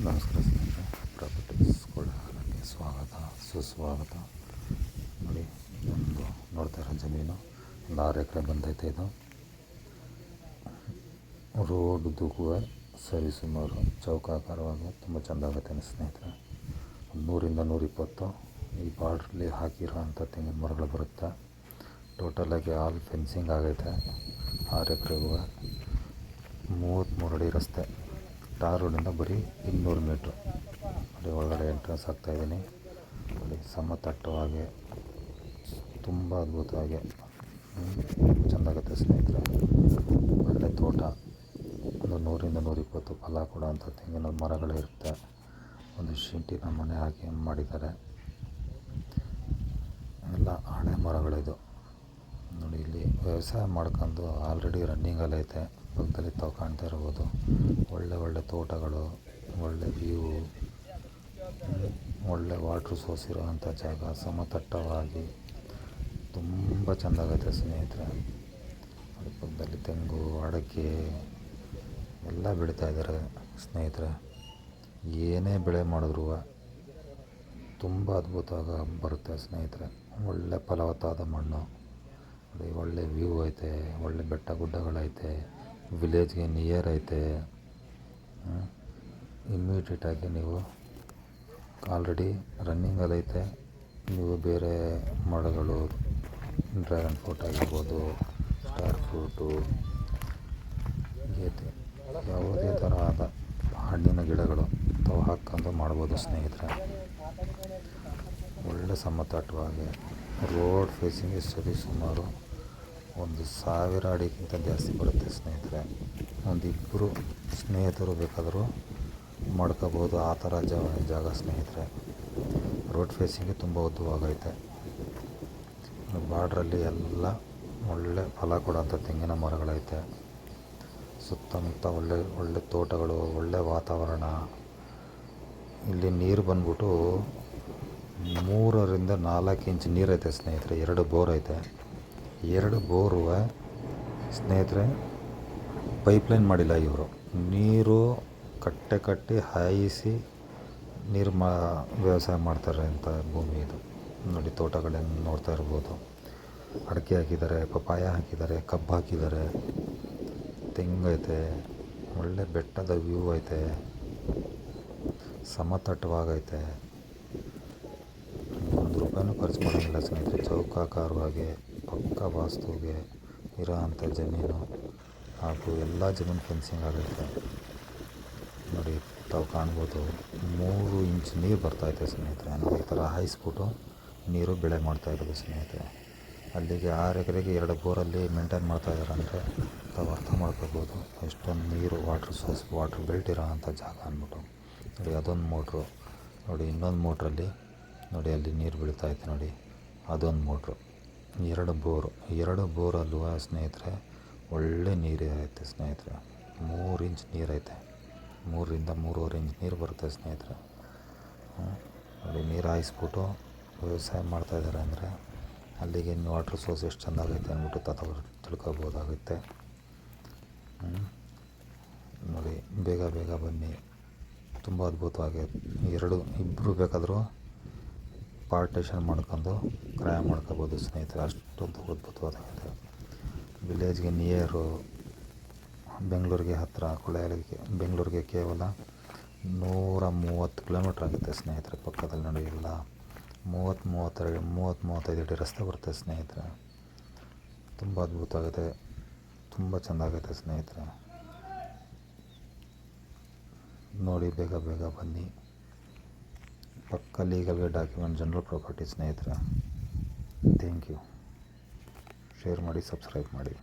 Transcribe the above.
ನಮಸ್ಕಾರ ಸ್ನೇಹಿತರೆ, ಪ್ರಾಪರ್ಟೀಸ್ ಕೊಳ್ಳಕ್ಕೆ ಸ್ವಾಗತ ಸುಸ್ವಾಗತ. ನೋಡಿ, ಒಂದು ನೋಡ್ತಾ ಇರೋ ಜಮೀನು ಒಂದು 6 ಎಕರೆ ಬಂದೈತೆ. ಇದು ರೋಡ್ದುಗೂ ಸರಿ ಸುಮಾರು ಚೌಕಾಕಾರವಾಗಿ ತುಂಬ ಚೆಂದಾಗುತ್ತೆ ಸ್ನೇಹಿತರೆ. 100ರಿಂದ 120 ಈ ಬಾರ್ಡ್ರಲ್ಲಿ ಹಾಕಿರೋ ಅಂಥ ತೆಂಗಿನ ಮರಗಳು ಬರುತ್ತೆ. ಟೋಟಲಾಗಿ ಆಲ್ ಫೆನ್ಸಿಂಗ್ ಆಗೈತೆ. 6 ಎಕರೆಗೂ 33 ಅಡಿ ರಸ್ತೆ, ಟಾರ್ ರೋಡಿಂದ ಬರೀ 200 ಮೀಟ್ರು. ನೋಡಿ, ಒಳಗಡೆ ಎಂಟ್ರೆನ್ಸ್ ಆಗ್ತಾಯಿದ್ದೀನಿ. ನೋಡಿ, ಸಮತಟ್ಟವಾಗಿ ತುಂಬ ಅದ್ಭುತವಾಗಿ ಚೆಂದಾಗುತ್ತೆ ಸ್ನೇಹಿತರೆ. ಒಳ್ಳೆ ತೋಟ, ಒಂದು 100ರಿಂದ 120 ಫಲ ಕೊಡೋಂಥ ತೆಂಗಿನ ಮರಗಳಿರುತ್ತೆ. ಒಂದು ಶುಂಠಿನ ಮನೆ ಹಾಕಿ ಮಾಡಿದ್ದಾರೆ. ಎಲ್ಲ ಹಳೆ ಮರಗಳಿದು. ನೋಡಿ, ಇಲ್ಲಿ ವ್ಯವಸಾಯ ಮಾಡ್ಕೊಂಡು ಆಲ್ರೆಡಿ ರನ್ನಿಂಗಲ್ಲೈತೆ. ಪಕ್ಕದಲ್ಲಿ ತಾವು ಕಾಣ್ತಾ ಇರ್ಬೋದು ಒಳ್ಳೆ ತೋಟಗಳು, ಒಳ್ಳೆ ವ್ಯೂ, ಒಳ್ಳೆ ವಾಟ್ರ್ ಸೋರ್ಸ್ ಇರೋವಂಥ ಜಾಗ, ಸಮತಟ್ಟವಾಗಿ ತುಂಬ ಚೆಂದಾಗತ್ತೆ ಸ್ನೇಹಿತರೆ. ಅದ್ರ ಪಕ್ಕದಲ್ಲಿ ತೆಂಗು, ಅಡಿಕೆ ಎಲ್ಲ ಬೆಳೀತಾಯಿದ್ದಾರೆ ಸ್ನೇಹಿತರೆ. ಏನೇ ಬೆಳೆ ಮಾಡಿದ್ರೂ ತುಂಬ ಅದ್ಭುತವಾಗಿ ಬರುತ್ತೆ ಸ್ನೇಹಿತರೆ. ಒಳ್ಳೆ ಫಲವತ್ತಾದ ಮಣ್ಣು, ಒಳ್ಳೆ ವ್ಯೂ ಐತೆ, ಒಳ್ಳೆ ಬೆಟ್ಟ ಗುಡ್ಡಗಳೈತೆ, ವಿಲೇಜ್ಗೆ ನಿಯರ್ ಐತೆ. ಇಮ್ಮಿಡಿಯೇಟಾಗಿ ನೀವು ಆಲ್ರೆಡಿ ರನ್ನಿಂಗಲ್ಲೈತೆ. ನೀವು ಬೇರೆ ಮರಗಳು, ಡ್ರ್ಯಾಗನ್ ಫ್ರೂಟ್ ಆಗಿರ್ಬೋದು, ಸ್ಟಾರ್ ಫ್ರೂಟು, ಯಾವುದೇ ಥರ ಆದ ಹಣ್ಣಿನ ಗಿಡಗಳು ತಾವು ಹಾಕ್ಕೊಂಡು ಮಾಡ್ಬೋದು ಸ್ನೇಹಿತರೆ. ಒಳ್ಳೆ ಸಮತಟ್ಟವಾಗಿ ರೋಡ್ ಫೇಸಿಂಗ್ ಸರಿ ಸುಮಾರು 1000 ಅಡಿಗಿಂತ ಜಾಸ್ತಿ ಬರುತ್ತೆ ಸ್ನೇಹಿತರೆ. ಒಂದಿಬ್ಬರು ಸ್ನೇಹಿತರು ಬೇಕಾದರೂ ಮಾಡ್ಕೋಬೋದು ಆ ಥರ ಜಾಗ ಸ್ನೇಹಿತರೆ. ರೋಡ್ ಫೇಸಿಂಗ್ಗೆ ತುಂಬ ಉದ್ದವಾಗೈತೆ. ಬಾರ್ಡ್ರಲ್ಲಿ ಎಲ್ಲ ಒಳ್ಳೆ ಫಲ ಕೊಡೋಂಥ ತೆಂಗಿನ ಮರಗಳೈತೆ. ಸುತ್ತಮುತ್ತ ಒಳ್ಳೆ ತೋಟಗಳು, ಒಳ್ಳೆ ವಾತಾವರಣ. ಇಲ್ಲಿ ನೀರು ಬಂದ್ಬಿಟ್ಟು 3ರಿಂದ 4 ಇಂಚ್ ನೀರೈತೆ ಸ್ನೇಹಿತರೆ. 2 ಬೋರ್ ಐತೆ. 2 ಬೋರು ಸ್ನೇಹಿತರೆ ಪೈಪ್ಲೈನ್ ಮಾಡಿಲ್ಲ ಇವರು. ನೀರು ಕಟ್ಟಿ ಹಾಯಿಸಿ ನೀರು ವ್ಯವಸಾಯ ಮಾಡ್ತಾರೆ ಅಂತ ಭೂಮಿ ಇದು. ನೋಡಿ, ತೋಟಗಳನ್ನು ನೋಡ್ತಾ ಇರ್ಬೋದು. ಅಡಿಕೆ ಹಾಕಿದ್ದಾರೆ, ಪಪಾಯ ಹಾಕಿದ್ದಾರೆ, ಕಬ್ಬು ಹಾಕಿದ್ದಾರೆ, ತೆಂಗೈತೆ, ಒಳ್ಳೆ ಬೆಟ್ಟದ ವ್ಯೂ ಐತೆ, ಸಮತಟ್ಟವಾಗೈತೆ. ₹1 ಖರ್ಚು ಮಾಡೋಂಗಿಲ್ಲ ಸ್ನೇಹಿತರೆ. ಚೌಕಾಕಾರವಾಗಿ ಪಕ್ಕ ವಾಸ್ತುಗೆ ಇರೋ ಅಂಥ ಜಮೀನು, ಹಾಗೂ ಎಲ್ಲ ಜಮೀನು ಫೆನ್ಸಿಂಗ್ ಆಗೈತೆ. ನೋಡಿ, ತಾವು ಕಾಣ್ಬೋದು 3 ಇಂಚ್ ನೀರು ಬರ್ತಾಯಿದೆ ಸ್ನೇಹಿತರೆ. ನೋಡಿ, ಈ ಥರ ಹಾಯಿಸ್ಬಿಟ್ಟು ನೀರು ಬೆಳೆ ಮಾಡ್ತಾಯಿರೋದು ಸ್ನೇಹಿತರೆ. ಅಲ್ಲಿಗೆ 6 ಎಕರೆಗೆ 2 ಬೋರಲ್ಲಿ ಮೇಂಟೈನ್ ಮಾಡ್ತಾಯಿದ್ದಾರೆ ಅಂದರೆ ತಾವು ಅರ್ಥ ಮಾಡ್ಕೋಬೋದು ಎಷ್ಟೊಂದು ನೀರು, ವಾಟ್ರ್ ಸೋರ್ಸ್, ವಾಟ್ರ್ ಬೆಲ್ಟ್ ಇರೋ ಅಂಥ ಜಾಗ ಅಂದ್ಬಿಟ್ಟು. ನೋಡಿ, ಅದೊಂದು ಮೋಟ್ರು. ನೋಡಿ, ಇನ್ನೊಂದು ಮೋಟ್ರಲ್ಲಿ ನೋಡಿ ಅಲ್ಲಿ ನೀರು ಬೀಳ್ತಾಯಿದೆ. ನೋಡಿ, ಅದೊಂದು ಮೋಟ್ರು. 2 ಬೋರು. 2 ಬೋರಲ್ಲೂ ಸ್ನೇಹಿತರೆ ಒಳ್ಳೆ ನೀರು ಐತೆ ಸ್ನೇಹಿತರೆ. 3 ಇಂಚ್ ನೀರೈತೆ. 3ರಿಂದ 3.5 ಇಂಚ್ ನೀರು ಬರುತ್ತೆ ಸ್ನೇಹಿತರೆ. ನೋಡಿ, ನೀರು ಹಾಯಿಸ್ಬಿಟ್ಟು ವ್ಯವಸಾಯ ಮಾಡ್ತಾಯಿದ್ದಾರೆ ಅಂದರೆ ಅಲ್ಲಿಗೆ ವಾಟ್ರ್ ಸೋರ್ಸ್ ಎಷ್ಟು ಚೆಂದಾಗೈತೆ ಅಂದ್ಬಿಟ್ಟು ತಾವು ತಿಳ್ಕೊಬೋದಾಗುತ್ತೆ. ನೋಡಿ, ಬೇಗ ಬನ್ನಿ. ತುಂಬ ಅದ್ಭುತವಾಗಿ ಇಬ್ಬರು ಬೇಕಾದರೂ ಪಾರ್ಟೇಷನ್ ಮಾಡ್ಕೊಂಡು ಕ್ರಯ ಮಾಡ್ಕೋಬೋದು ಸ್ನೇಹಿತರೆ. ಅಷ್ಟೊಂದು ಅದ್ಭುತವಾಗಿದೆ. ವಿಲೇಜ್ಗೆ ನಿಯರು, ಬೆಂಗಳೂರಿಗೆ ಹತ್ತಿರ, ಬೆಂಗಳೂರಿಗೆ ಕೇವಲ 130 ಕಿಲೋಮೀಟ್ರ್ ಆಗುತ್ತೆ ಸ್ನೇಹಿತರೆ. ಪಕ್ಕದಲ್ಲಿ ನೋಡಿ ಎಲ್ಲ 30-35 ಅಡಿ ರಸ್ತೆ ಬರುತ್ತೆ ಸ್ನೇಹಿತರೆ. ತುಂಬ ಅದ್ಭುತವಾಗಿದೆ, ತುಂಬ ಚೆಂದಾಗೈತೆ ಸ್ನೇಹಿತರೆ. ನೋಡಿ, ಬೇಗ ಬನ್ನಿ. ಪಕ್ಕ ಲೀಗಲ್ಗೆ ಡಾಕ್ಯುಮೆಂಟ್, ಜನರಲ್ ಪ್ರಾಪರ್ಟಿ ಸ್ನೇಹಿತರೆ. Thank you. ಶೇರ್ ಮಾಡಿ, ಸಬ್ಸ್ಕ್ರೈಬ್ ಮಾಡಿ.